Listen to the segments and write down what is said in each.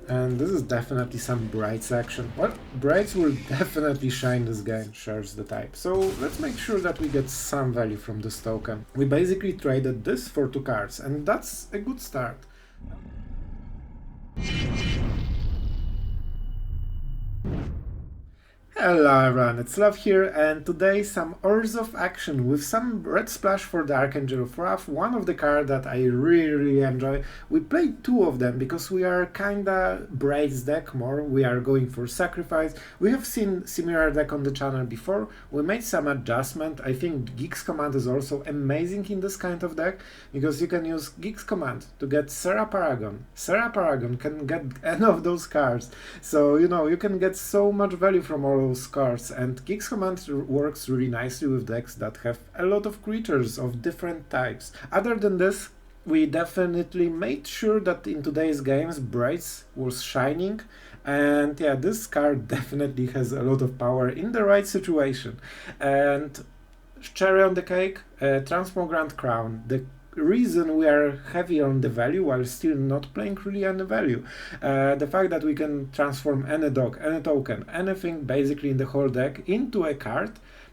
And this is definitely some Braids action. Well, Braids will definitely shine this game, shares the type. So let's make sure that we get some value from this token. We basically traded this for 2 cards, and that's a good start. Hello everyone, it's Sloth here, and today some Orzhov action with some red splash for the Archangel of Wrath, one of the cards that I really enjoy. We played 2 of them because we are kinda Braids deck more, we are going for sacrifice. We have seen similar deck on the channel before, we made some adjustment. I think Gix Command is also amazing in this kind of deck, because you can use Gix Command to get Serra Paragon. Serra Paragon can get any of those cards, so you know, you can get so much value from all those cards, and Gix Command works really nicely with decks that have a lot of creatures of different types. Other than this, we definitely made sure that in today's games Braids was shining, and yeah, this card definitely has a lot of power in the right situation. And cherry on the cake, Transmogrant Crown. The reason we are heavy on the value while still not playing really any value. The fact that we can transform any dog, any token, anything basically in the whole deck into a card,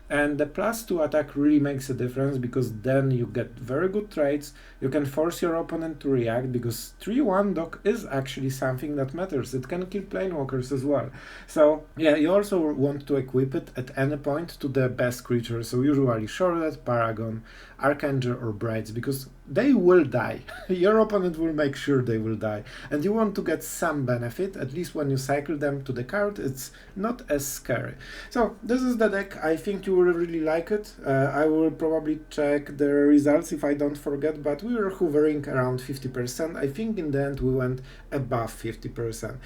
and the +2 attack really makes a difference, because then you get very good trades. You can force your opponent to react, because 3-1 dog is actually something that matters. It can kill planewalkers as well. So yeah, you also want to equip it at any point to the best creature, so usually Sheoldred, Paragon, Archangel or Braids, because they will die. Your opponent will make sure they will die, and you want to get some benefit. At least when you cycle them to the card, it's not as scary. So this is the deck. I think you will really like it. I will probably check the results if I don't forget, but we were hovering around 50%. I think in the end we went above 50%.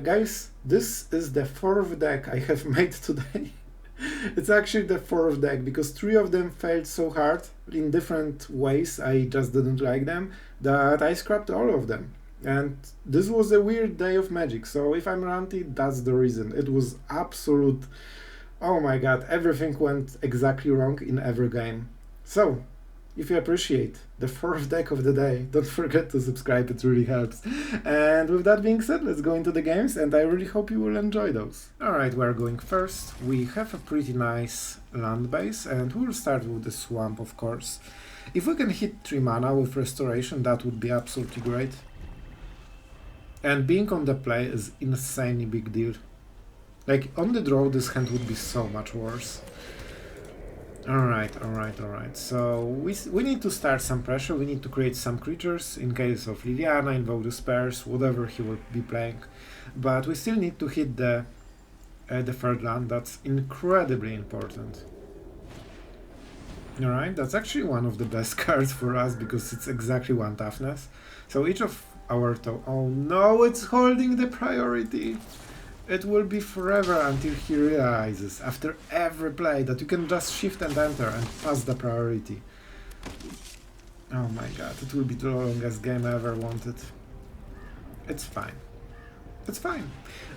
Guys, this is the 4th deck I have made today. It's actually the 4th deck, because 3 of them failed so hard in different ways, I just didn't like them, that I scrapped all of them. And this was a weird day of Magic, so if I'm ranty, that's the reason. It was absolute... oh my god, everything went exactly wrong in every game. So, if you appreciate the 4th deck of the day, don't forget to subscribe, it really helps. And with that being said, let's go into the games, and I really hope you will enjoy those. Alright, we're going first. We have a pretty nice land base, and we'll start with the swamp, of course. If we can hit 3 mana with restoration, that would be absolutely great. And being on the play is insanely big deal. Like, on the draw, this hand would be so much worse. Alright, so we need to start some pressure, we need to create some creatures, in case of Liliana, invoke the spares, whatever he will be playing. But we still need to hit the 3rd land, that's incredibly important. Alright, that's actually one of the best cards for us, because it's exactly 1 toughness. So each of our oh no, it's holding the priority! It will be forever until he realizes, after every play, that you can just shift and enter and pass the priority. Oh my god, it will be the longest game I ever wanted. It's fine. It's fine.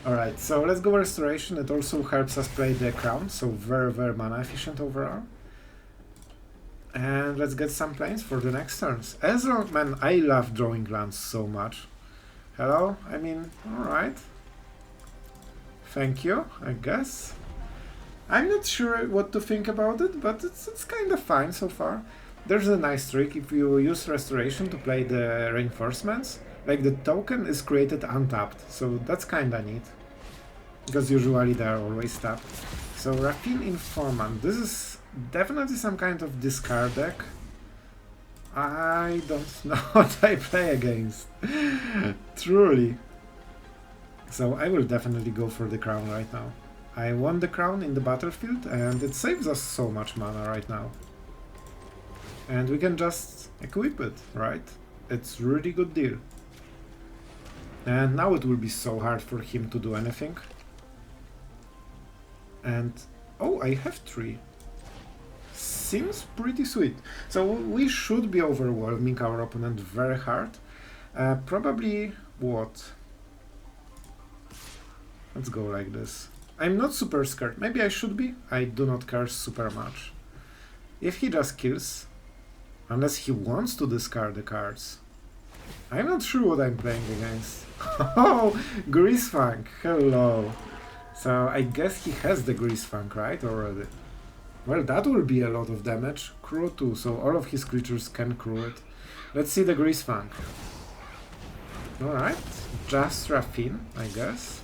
Alright, so let's go restoration. It also helps us play the crown, so very mana efficient overall. And let's get some planes for the next turns. As long, man, I love drawing lands so much. Hello? I mean, alright. Thank you, I guess. I'm not sure what to think about it, but it's kind of fine so far. There's a nice trick if you use restoration to play the reinforcements. Like, the token is created untapped, so that's kinda neat. Because usually they are always tapped. So Raffine Informant, this is definitely some kind of discard deck. I don't know what I play against. Truly. So I will definitely go for the crown right now. I want the crown in the battlefield, and it saves us so much mana right now. And we can just equip it, right? It's really good deal. And now it will be so hard for him to do anything. And oh, I have 3. Seems pretty sweet. So we should be overwhelming our opponent very hard. Probably what? Let's go like this. I'm not super scared. Maybe I should be. I do not care super much. If he just kills, unless he wants to discard the cards. I'm not sure what I'm playing against. Oh, Greasefunk, hello. So I guess he has the Greasefunk, right, already? Well, that will be a lot of damage. Crew 2, so all of his creatures can crew it. Let's see the Greasefunk. Alright, just Raffine, I guess.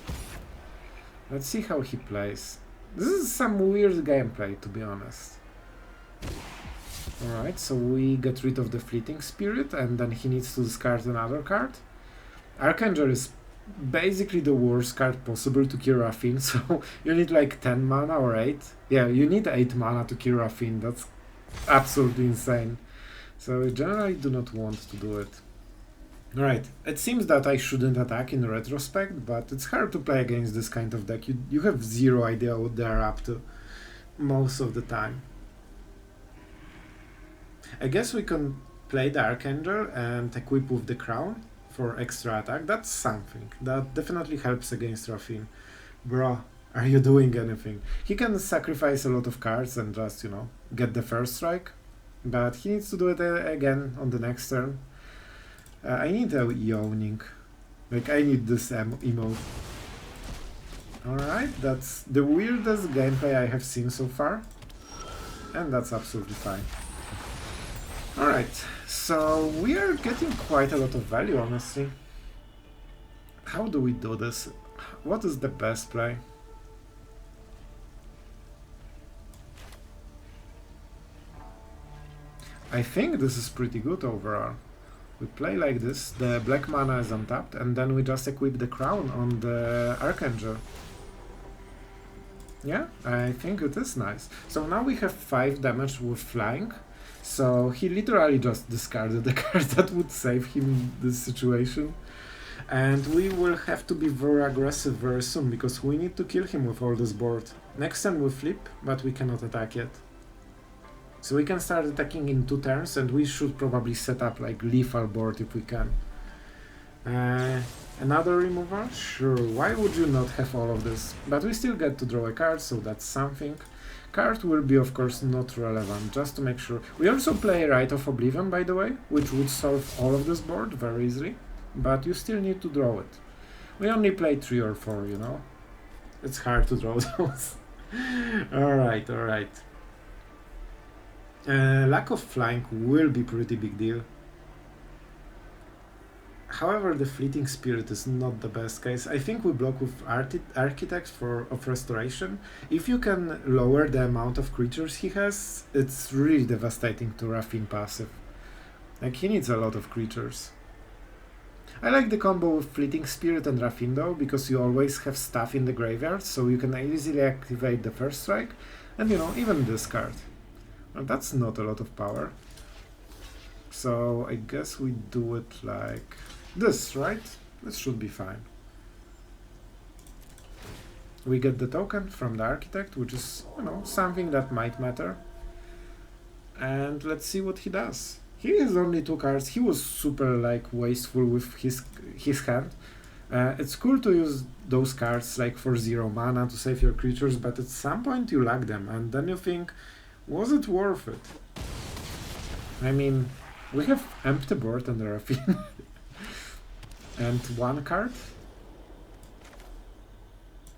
Let's see how he plays. This is some weird gameplay, to be honest. Alright, so we get rid of the Fleeting Spirit, and then he needs to discard another card. Archangel is basically the worst card possible to kill Raffine, so you need like 10 mana or 8. Yeah, you need 8 mana to kill Raffine, that's absolutely insane. So I generally do not want to do it. Alright, it seems that I shouldn't attack in retrospect, but it's hard to play against this kind of deck. You have zero idea what they are up to most of the time. I guess we can play the Archangel and equip with the Crown for extra attack. That's something. That definitely helps against Raffine. Bro, are you doing anything? He can sacrifice a lot of cards and just, you know, get the first strike. But he needs to do it again on the next turn. I need a yawning. Like, I need this emote. Alright, that's the weirdest gameplay I have seen so far. And that's absolutely fine. Alright, so we are getting quite a lot of value, honestly. How do we do this? What is the best play? I think this is pretty good overall. We play like this, the black mana is untapped, and then we just equip the Crown on the Archangel. Yeah, I think it is nice. So now we have 5 damage with flying, so he literally just discarded the card that would save him in this situation. And we will have to be very aggressive very soon, because we need to kill him with all this board. Next turn we flip, but we cannot attack yet. So we can start attacking in 2 turns, and we should probably set up like lethal board if we can. Another removal? Sure, why would you not have all of this? But we still get to draw a card, so that's something. Card will be of course not relevant, just to make sure. We also play Rite of Oblivion, by the way, which would solve all of this board very easily. But you still need to draw it. We only play 3 or 4, you know? It's hard to draw those. Alright, alright. Lack of flying will be pretty big deal. However, the Fleeting Spirit is not the best case. I think we block with Architects of Restoration. If you can lower the amount of creatures he has, it's really devastating to Raffine passive. Like, he needs a lot of creatures. I like the combo with Fleeting Spirit and Raffine though, because you always have stuff in the graveyard, so you can easily activate the first strike, and you know, even discard. Well, that's not a lot of power. So I guess we do it like this, right? This should be fine. We get the token from the Architect, which is, you know, something that might matter. And let's see what he does. He has only 2 cards. He was super like wasteful with his hand. It's cool to use those cards like for 0 mana to save your creatures, but at some point you lack them, and then you think, was it worth it? I mean, we have empty board and Raffine. And 1 card?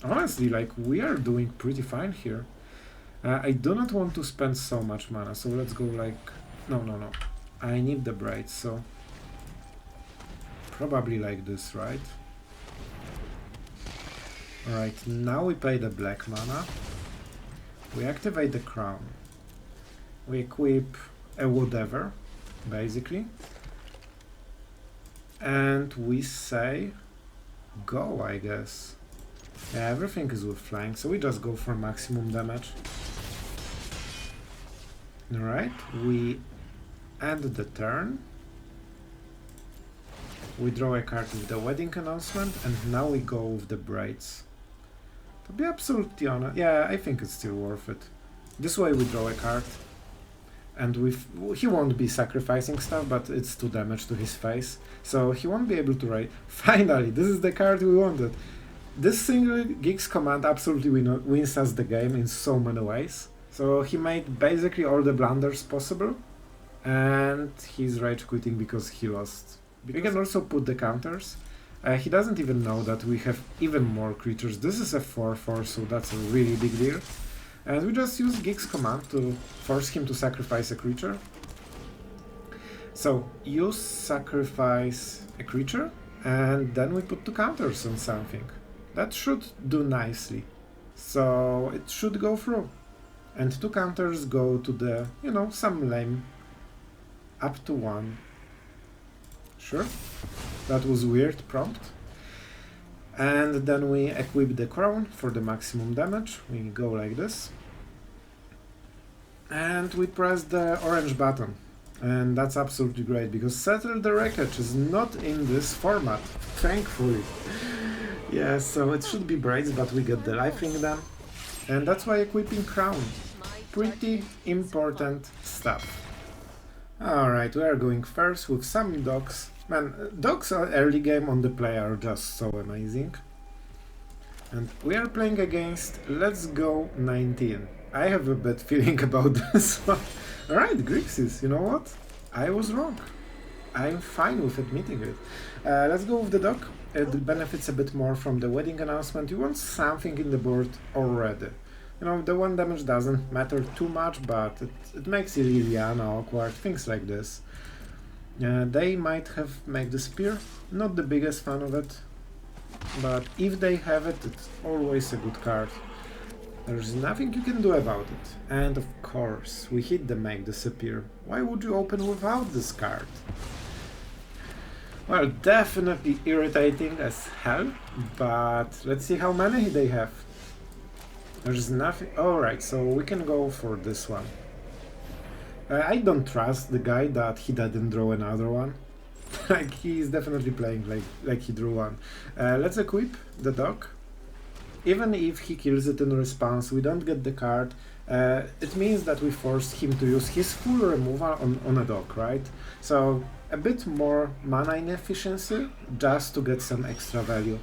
Honestly, like, we are doing pretty fine here. I do not want to spend so much mana, so let's go like... No. I need the Braids, so... Probably like this, right? Alright, now we pay the black mana. We activate the Crown. We equip a whatever, basically. And we say go, I guess. Yeah, everything is with flying, so we just go for maximum damage. Alright, we end the turn. We draw a card with the Wedding Announcement, and now we go with the Braids. To be absolutely honest, yeah, I think it's still worth it. This way we draw a card. And he won't be sacrificing stuff, but it's 2 damage to his face. So he won't be able to write. Finally, this is the card we wanted. This single Gix Command absolutely wins us the game in so many ways. So he made basically all the blunders possible. And he's rage quitting because he lost. We can also put the counters. He doesn't even know that we have even more creatures. This is a 4/4, so that's a really big deal. And we just use Gix Command to force him to sacrifice a creature. So, you sacrifice a creature, and then we put 2 counters on something. That should do nicely. So, it should go through. And 2 counters go to the, you know, some lame. Up to 1. Sure. That was weird prompt. And then we equip the crown for the maximum damage. We go like this. And we press the orange button. And that's absolutely great, because Settle the Wreckage is not in this format, thankfully. Yeah, so it should be Braids, but we get the lifelink then. And that's why equipping Crown. Pretty important stuff. Alright, we are going first with some dogs. Man, dogs early game on the play are just so amazing. And we are playing against Let's Go 19. I have a bad feeling about this one. Alright, Grixis, you know what? I was wrong. I'm fine with admitting it. Let's go with the dog. It benefits a bit more from the wedding announcement. You want something in the board already. You know, the 1 damage doesn't matter too much, but it makes Liliana awkward, things like this. They might have made the spear, not the biggest fan of it, but if they have it, it's always a good card. There's nothing you can do about it. And of course, we hit the make disappear. Why would you open without this card? Well, definitely irritating as hell, but let's see how many they have. There's nothing. Alright, so we can go for this one. I don't trust the guy that he didn't draw another one. Like, he's definitely playing like he drew one. Let's equip the dog. Even if he kills it in response, we don't get the card. It means that we forced him to use his full removal on a dog, right? So a bit more mana inefficiency just to get some extra value.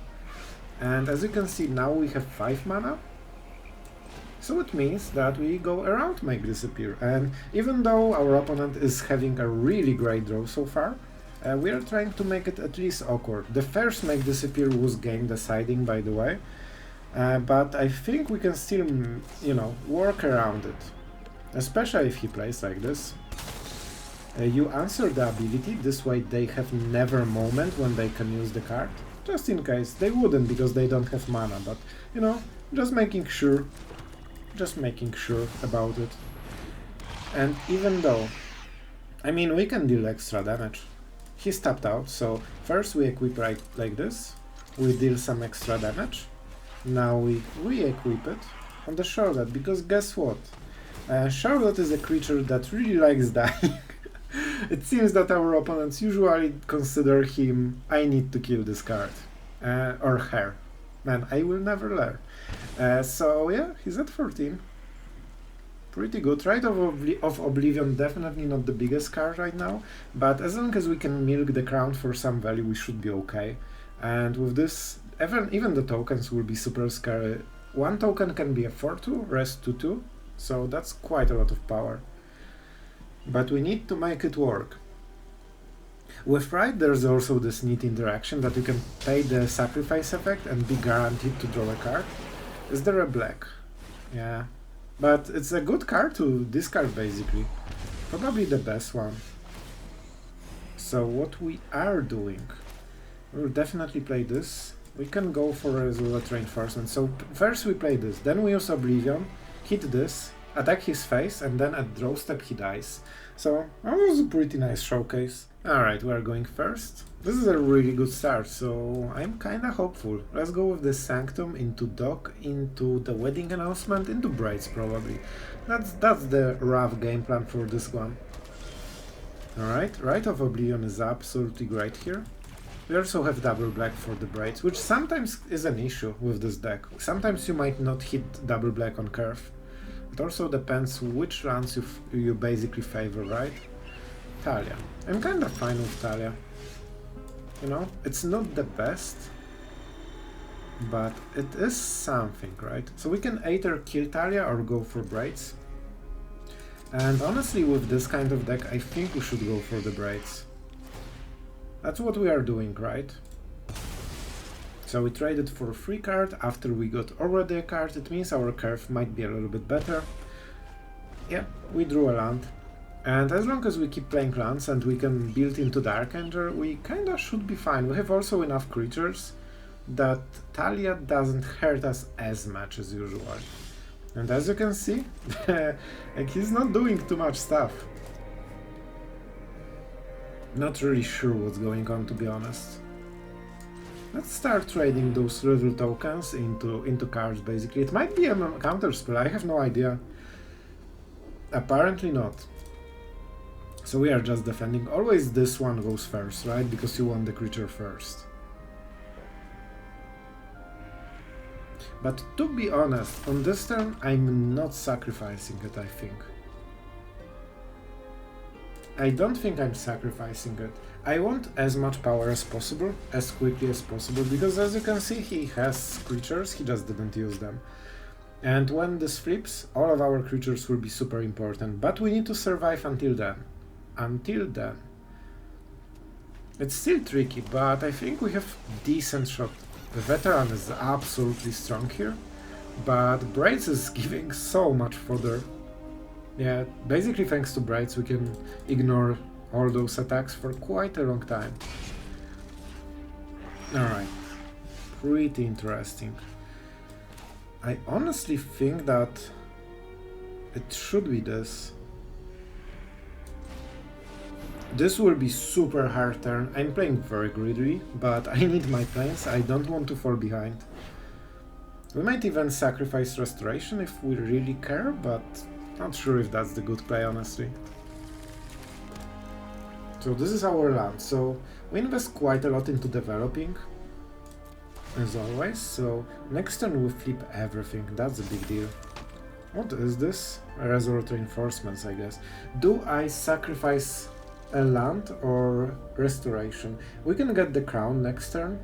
And as you can see, now we have 5 mana. So it means that we go around Make Disappear. And even though our opponent is having a really great draw so far, we are trying to make it at least awkward. The first Make Disappear was game deciding, by the way. But I think we can still, you know, work around it. Especially if he plays like this. You answer the ability, this way they have never moment when they can use the card. Just in case. They wouldn't because they don't have mana, but, you know, just making sure about it. And even though, I mean, we can deal extra damage. He's tapped out, so first we equip right like this. We deal some extra damage. Now we re-equip it on the Sheoldred, because guess what? Sheoldred is a creature that really likes dying. It seems that our opponents usually consider him, I need to kill this card. Or her. Man, I will never learn. So yeah, he's at 14. Pretty good. Rite of Oblivion, definitely not the biggest card right now, but as long as we can milk the crown for some value, we should be okay. And with this, even the tokens will be super scary. 1 token can be a 4/2, rest 2/2, so that's quite a lot of power. But we need to make it work. With Rite, there's also this neat interaction that you can pay the sacrifice effect and be guaranteed to draw a card. Is there a black? Yeah. But it's a good card to discard, basically. Probably the best one. So what we are doing, we'll definitely play this. We can go for Resolute Reinforcements. So first we play this, then we use Oblivion, hit this, attack his face, and then at draw step he dies. So that was a pretty nice showcase. Alright, we are going first. This is a really good start, so I'm kinda hopeful. Let's go with the Sanctum into Dock, into the Wedding Announcement, into Braids probably. That's the rough game plan for this one. Alright, Rite of Oblivion is absolutely great here. We also have double black for the Braids, which sometimes is an issue with this deck. Sometimes you might not hit double black on curve. It also depends which lands you basically favor, right? Talia. I'm kinda fine with Talia. You know, it's not the best, but it is something, right? So we can either kill Talia or go for Braids. And honestly, with this kind of deck, I think we should go for the Braids. That's what we are doing, right? So we traded for a free card after we got already a card. It means our curve might be a little bit better. Yeah, we drew a land. And as long as we keep playing lands and we can build into the Archangel, we kinda should be fine. We have also enough creatures that Talia doesn't hurt us as much as usual. And as you can see, like he's not doing too much stuff. Not really sure what's going on, to be honest. Let's start trading those little tokens into cards, basically. It might be a counter spell, I have no idea. Apparently not. So we are just defending. Always this one goes first, right? Because you want the creature first. But to be honest, on this turn I'm not sacrificing it, I think. I don't think I'm sacrificing it. I want as much power as possible, as quickly as possible, because as you can see he has creatures, he just didn't use them. And when this flips, all of our creatures will be super important, but we need to survive until then. Until then. It's still tricky, but I think we have decent shot. The veteran is absolutely strong here, but Braids is giving so much fodder. Yeah, basically thanks to Braids we can ignore all those attacks for quite a long time. Alright, pretty interesting. I honestly think that it should be this. This will be super hard turn. I'm playing very greedily, but I need my planes. I don't want to fall behind. We might even sacrifice Restoration if we really care, but not sure if that's the good play, honestly. So this is our land. So we invest quite a lot into developing, as always. So next turn we flip everything. That's a big deal. What is this? Resolute Reinforcements, I guess. Do I sacrifice a land or Restoration? We can get the Crown next turn,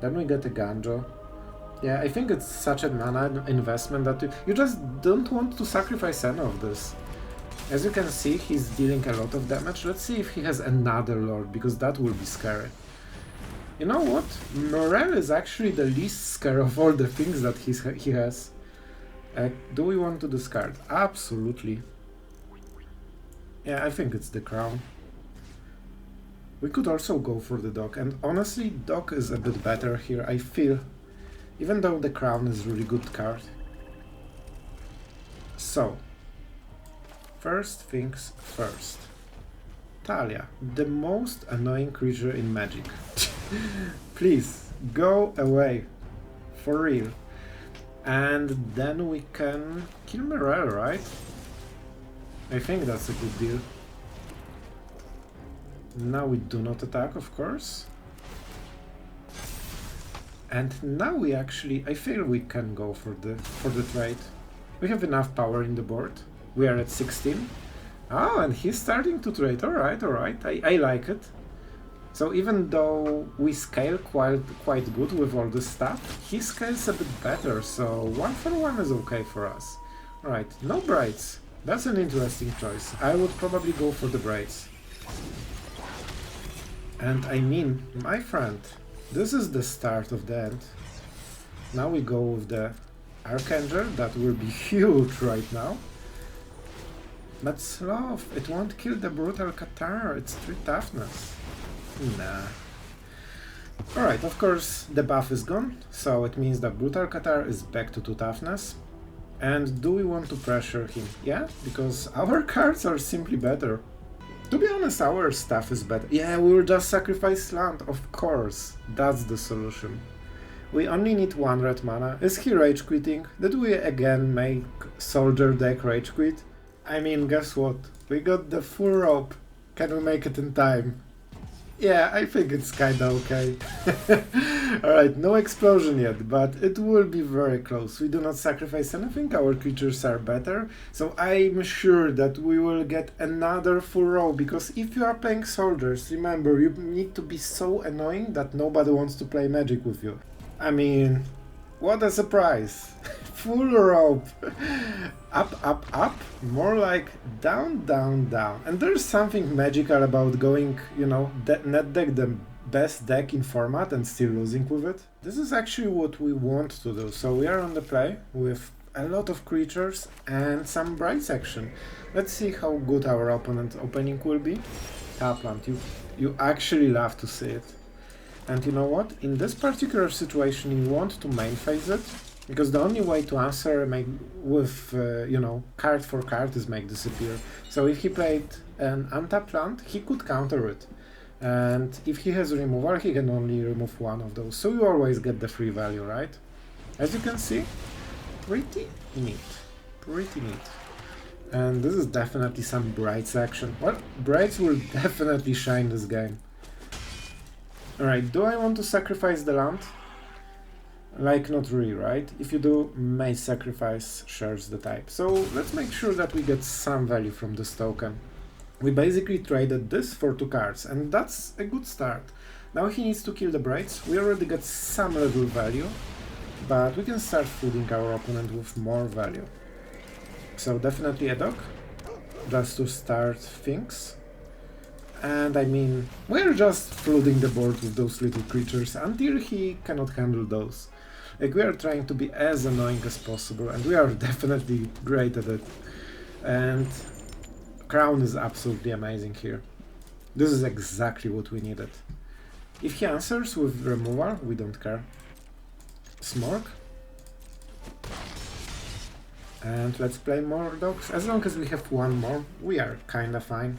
then we get a Ganjo. Yeah, I think it's such a mana investment that you just don't want to sacrifice any of this. As you can see, he's dealing a lot of damage. Let's see if he has another Lord, because that will be scary. You know what? Morel is actually the least scary of all the things that he has. Do we want to discard? Absolutely. Yeah, I think it's the Crown. We could also go for the Dock, and honestly, Dock is a bit better here, I feel. Even though the Crown is a really good card. So, first things first. Talia, the most annoying creature in Magic. Please, go away. For real. And then we can kill Morel, right? I think that's a good deal. Now we do not attack, of course. And now we actually, I feel we can go for the trade. We have enough power in the board. We are at 16. Oh, and he's starting to trade. Alright, alright. I like it. So even though we scale quite good with all this stuff, he scales a bit better, so 1 for 1 is okay for us. Alright, no Braids. That's an interesting choice. I would probably go for the Braids. And I mean, my friend, this is the start of the end. Now we go with the Archangel, that will be huge right now. But Sloth, it won't kill the Brutal Qatar, it's 3 toughness. Nah. Alright, of course the buff is gone, so it means that Brutal Qatar is back to 2 toughness. And do we want to pressure him? Yeah, because our cards are simply better. To be honest, our stuff is better. Yeah, we will just sacrifice land, of course. That's the solution. We only need 1 red mana. Is he rage quitting? Did we again make soldier deck rage quit? I mean, guess what? We got the full rope. Can we make it in time? Yeah, I think it's kinda okay. Alright, no explosion yet, but it will be very close. We do not sacrifice anything, our creatures are better, so I'm sure that we will get another full row, because if you are playing soldiers, remember, you need to be so annoying that nobody wants to play Magic with you. I mean, what a surprise! Full rope! Up, up, up, more like down, down, down. And there's something magical about going, you know, net deck the best deck in format and still losing with it. This is actually what we want to do. So we are on the play with a lot of creatures and some Braids action. Let's see how good our opponent opening will be. Tapland, you actually love to see it. And you know what? In this particular situation, you want to main phase it, because the only way to answer with, you know, card for card is make disappear. So if he played an untapped land, he could counter it. And if he has removal, he can only remove one of those. So you always get the free value, right? As you can see, pretty neat. Pretty neat. And this is definitely some Braids action. Well, Braids will definitely shine this game. Alright, do I want to sacrifice the land? Like, not really, right? If you do, may sacrifice shares the type. So let's make sure that we get some value from this token. We basically traded this for 2 cards, and that's a good start. Now he needs to kill the Braids. We already got some little value, but we can start flooding our opponent with more value. So definitely a dog, just to start things. And I mean, we're just flooding the board with those little creatures until he cannot handle those. Like, we are trying to be as annoying as possible, and we are definitely great at it. And Crown is absolutely amazing here. This is exactly what we needed. If he answers with removal, we don't care. Smorg. And let's play more dogs. As long as we have one more, we are kinda fine.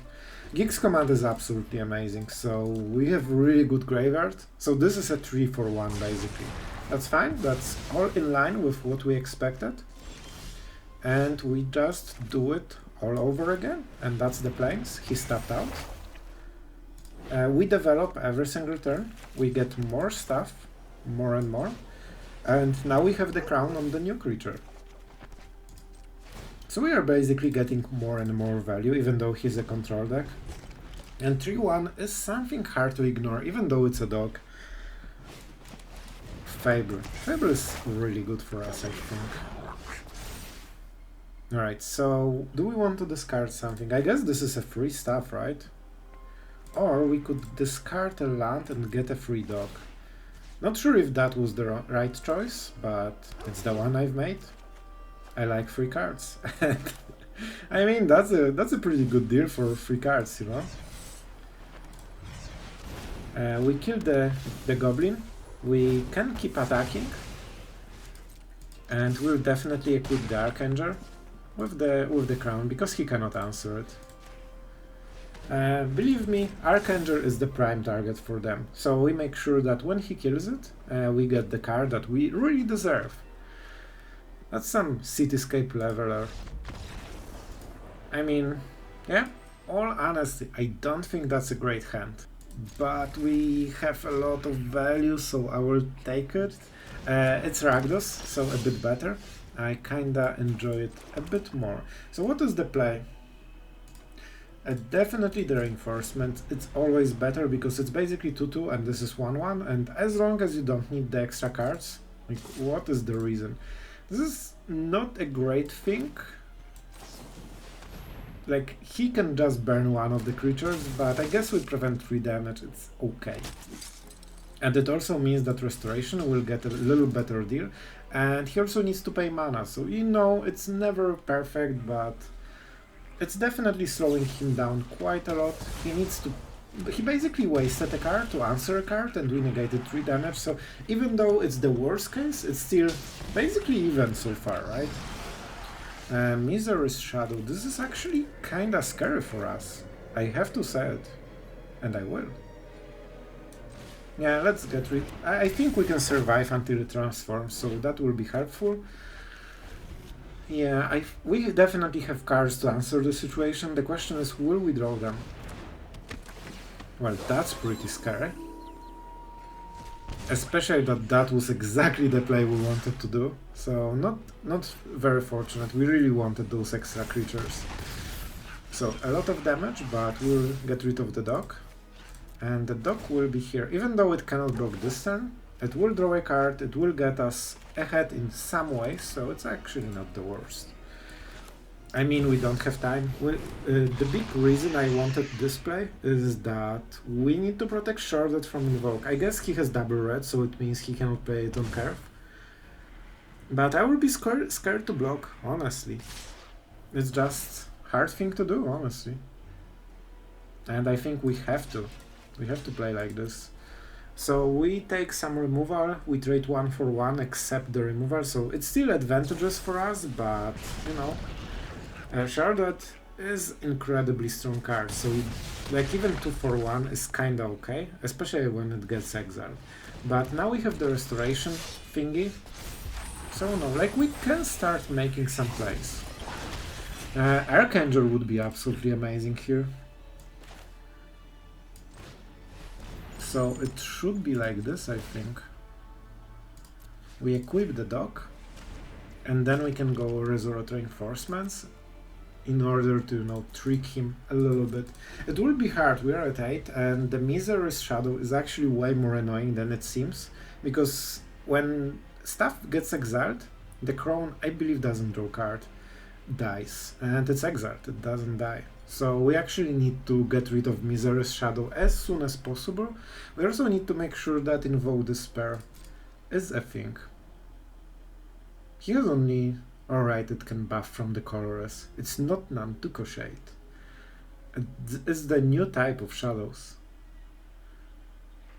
Gix Command is absolutely amazing, so we have really good graveyard. So this is a 3 for 1 basically. That's fine, that's all in line with what we expected. And we just do it all over again, and that's the planes. He stepped out. We develop every single turn, we get more stuff, more and more, and now we have the crown on the new creature. So we are basically getting more and more value, even though he's a control deck. And 3-1 is something hard to ignore, even though it's a dog. Favour. Favour is really good for us, I think. Alright, so do we want to discard something? I guess this is a free stuff, right? Or we could discard a land and get a free dog. Not sure if that was the right choice, but it's the one I've made. I like free cards. I mean, that's a pretty good deal for free cards, you know? We killed the goblin. We can keep attacking. And we'll definitely equip the Archangel with the crown, because he cannot answer it. Believe me, Archangel is the prime target for them. So we make sure that when he kills it, we get the card that we really deserve. That's some cityscape leveler. I mean, yeah, all honesty, I don't think that's a great hand. But we have a lot of value, so I will take it. It's Rakdos, so a bit better. I kinda enjoy it a bit more. So what is the play? Definitely the reinforcement. It's always better because it's basically 2-2 and this is 1-1, and as long as you don't need the extra cards, like, what is the reason? This is not a great thing. Like, he can just burn one of the creatures, but I guess we prevent 3 damage, it's okay. And it also means that Restoration will get a little better deal, and he also needs to pay mana, so you know, it's never perfect, but it's definitely slowing him down quite a lot. He basically wasted a card to answer a card, and we negated 3 damage, so even though it's the worst case, it's still basically even so far, right? Misery's Shadow, this is actually kinda scary for us. I have to say it, and I will. Yeah, let's get rid. I think we can survive until it transforms, so that will be helpful. Yeah, we definitely have cards to answer the situation. The question is, will we draw them? Well, that's pretty scary. Especially that was exactly the play we wanted to do. So not very fortunate. We really wanted those extra creatures. So a lot of damage, but we'll get rid of the dog. And the dog will be here. Even though it cannot block this turn, it will draw a card, it will get us ahead in some way, so it's actually not the worst. I mean, we don't have time. The big reason I wanted this play is that we need to protect Sheoldred from Invoke. I guess he has double red, so it means he cannot play it on curve. But I would be scared to block, honestly. It's just hard thing to do, honestly. And I think we have to. We have to play like this. So we take some removal, we trade 1 for 1, accept the removal, so it's still advantageous for us, but, you know, Sheoldred is incredibly strong card, so like even 2 for 1 is kinda okay, especially when it gets exiled. But now we have the restoration thingy, so no, like we can start making some plays. Archangel would be absolutely amazing here. So it should be like this, I think. We equip the dog, and then we can go Resolute Reinforcements in order to, you know, trick him a little bit. It will be hard, we are at 8, and the Misery's Shadow is actually way more annoying than it seems, because when stuff gets exiled, the Crown, I believe, doesn't draw card, dies, and it's exiled, it doesn't die. So we actually need to get rid of Misery's Shadow as soon as possible. We also need to make sure that Invoke Despair is a thing. He has only... Alright, it can buff from the colorless. It's not Nantuko Shade. It's the new type of shadows.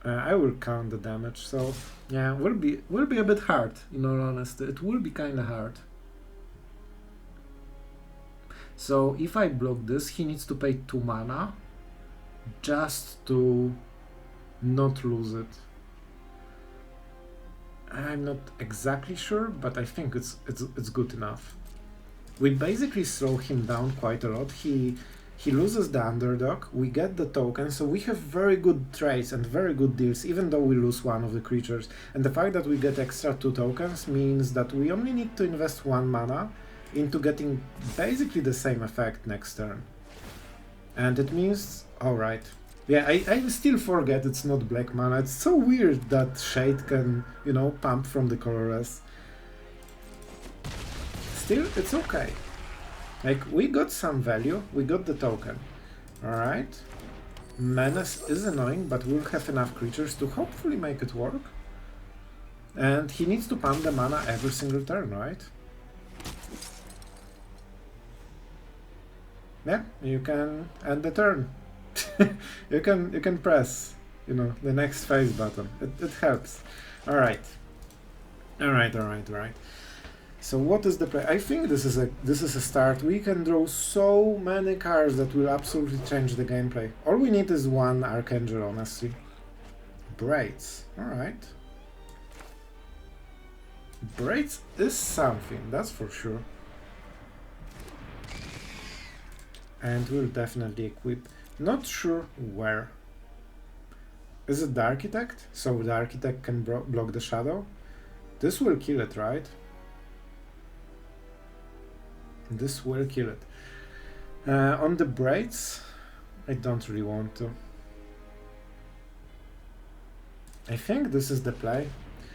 I will count the damage, so yeah, will be a bit hard, in all honesty. It will be kinda hard. So if I block this, he needs to pay 2 mana just to not lose it. I'm not exactly sure, but I think it's good enough. We basically slow him down quite a lot. He loses the underdog, we get the token, so we have very good trades and very good deals, even though we lose one of the creatures. And the fact that we get extra 2 tokens means that we only need to invest 1 mana into getting basically the same effect next turn. And it means, alright. Yeah, I still forget it's not black mana. It's so weird that Shade can, you know, pump from the colorless. Still, it's okay. Like, we got some value, we got the token. Alright. Menace is annoying, but we'll have enough creatures to hopefully make it work. And he needs to pump the mana every single turn, right? Yeah, you can end the turn. you can press, you know, the next phase button. It helps. Alright. Alright. So what is the play? I think this is a start. We can draw so many cards that will absolutely change the gameplay. All we need is 1 Archangel, honestly. Braids. Alright. Braids is something, that's for sure. And we'll definitely equip. Not sure where. Is it the Architect? So the Architect can block the Shadow? This will kill it, right? This will kill it. On the Braids, I don't really want to. I think this is the play.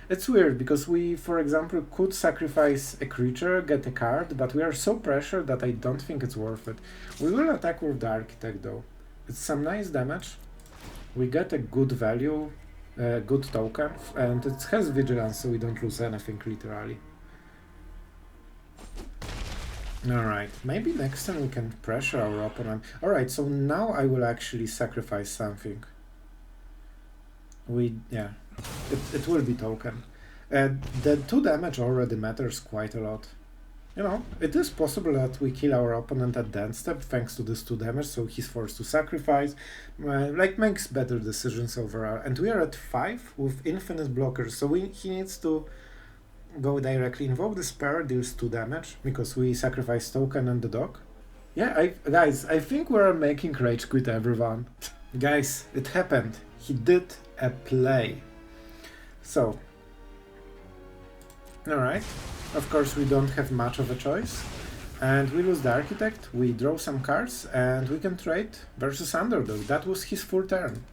It's weird because we, for example, could sacrifice a creature, get a card, but we are so pressured that I don't think it's worth it. We will attack with the Architect though. It's some nice damage. We get a good value, good token, and it has Vigilance, so we don't lose anything literally. Alright, maybe next time we can pressure our opponent. Alright, so now I will actually sacrifice something. It will be token. The 2 damage already matters quite a lot. You know, it is possible that we kill our opponent at the end step thanks to this 2 damage, so he's forced to sacrifice, like makes better decisions overall. And we are at 5 with infinite blockers, so he needs to go directly. Invoke Despair deals 2 damage because we sacrifice token and the dog. Yeah, guys, I think we're making Rage Quit everyone. Guys, it happened. He did a play. So, alright. Of course, we don't have much of a choice. And we lose the Architect, we draw some cards, and we can trade versus Underdog. That was his full turn.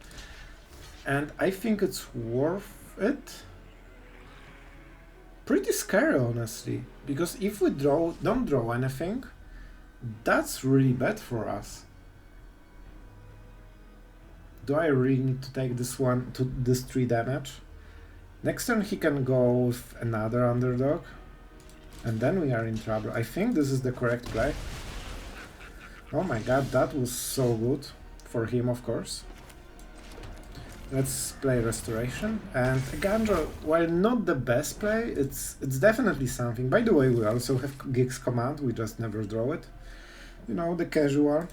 And I think it's worth it. Pretty scary, honestly. Because if we don't draw anything, That's really bad for us. Do I really need to take this one to this 3 damage? Next turn he can go with another underdog. And then we are in trouble. I think this is the correct play. Oh my god, that was so good. For him, of course. Let's play Restoration. And Gandro, while not the best play, it's definitely something. By the way, we also have Gix Command, we just never draw it. You know, the casual.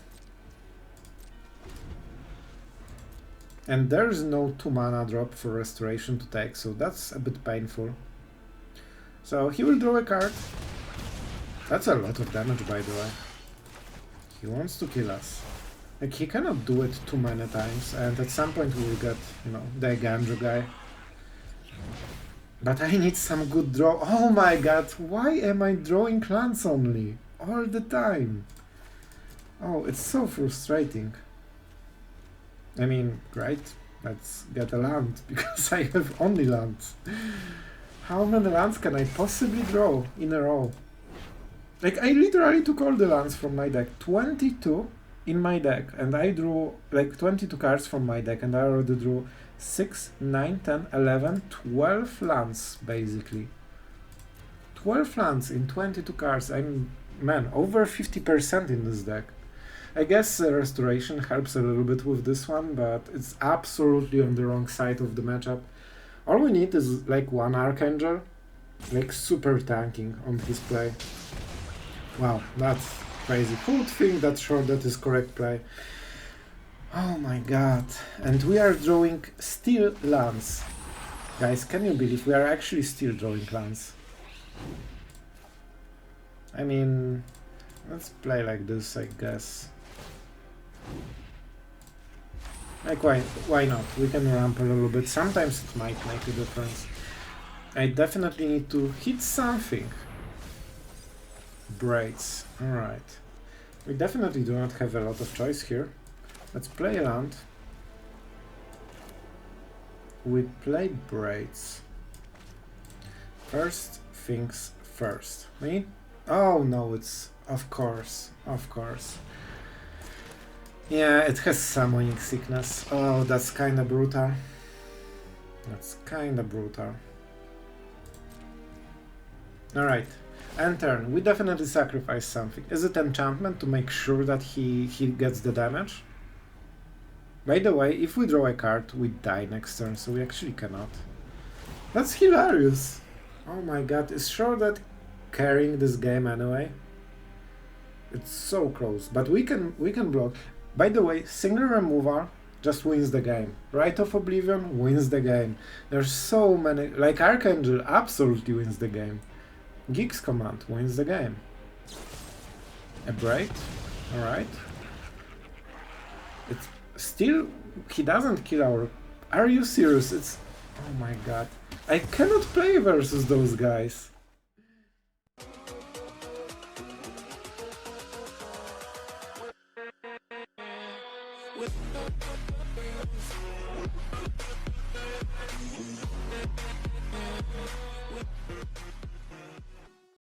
And there's no 2 mana drop for Restoration to take, so that's a bit painful. So he will draw a card. That's a lot of damage, by the way. He wants to kill us. Like, he cannot do it too many times, and at some point we will get, you know, the Gandro guy. But I need some good draw. Oh my god, why am I drawing lands only? All the time. Oh, it's so frustrating. I mean, great, let's get a land, because I have only lands. How many lands can I possibly draw in a row? Like, I literally took all the lands from my deck. 22 in my deck, and I drew like 22 cards from my deck, and I already drew 6, 9, 10, 11, 12 lands, basically. 12 lands in 22 cards. I'm, man, over 50% in this deck. I guess Restoration helps a little bit with this one, but it's absolutely on the wrong side of the matchup. All we need is like 1 Archangel, like super tanking on his play. Wow, that's crazy. Who would think that Sheoldred is correct play? Oh my god. And we are drawing still lands. Guys, can you believe we are actually still drawing lands? I mean, let's play like this, I guess. Like, why not? We can ramp a little bit. Sometimes it might make a difference. I definitely need to hit something. Braids. Alright. We definitely do not have a lot of choice here. Let's play a land. We play Braids. First things first. Me? Oh no, it's... Of course. Of course. Yeah, it has summoning sickness. Oh, that's kinda brutal. That's kinda brutal. Alright. End turn. We definitely sacrifice something. Is it enchantment to make sure that he gets the damage? By the way, if we draw a card, we die next turn, so we actually cannot. That's hilarious! Oh my god, is Sheoldred carrying this game anyway? It's so close, but we can block. By the way, single removal just wins the game. Rite of Oblivion wins the game. There's so many, like Archangel absolutely wins the game. Gix Command wins the game. A Braid, alright. It's still, he doesn't kill our... Are you serious? It's... Oh my god. I cannot play versus those guys.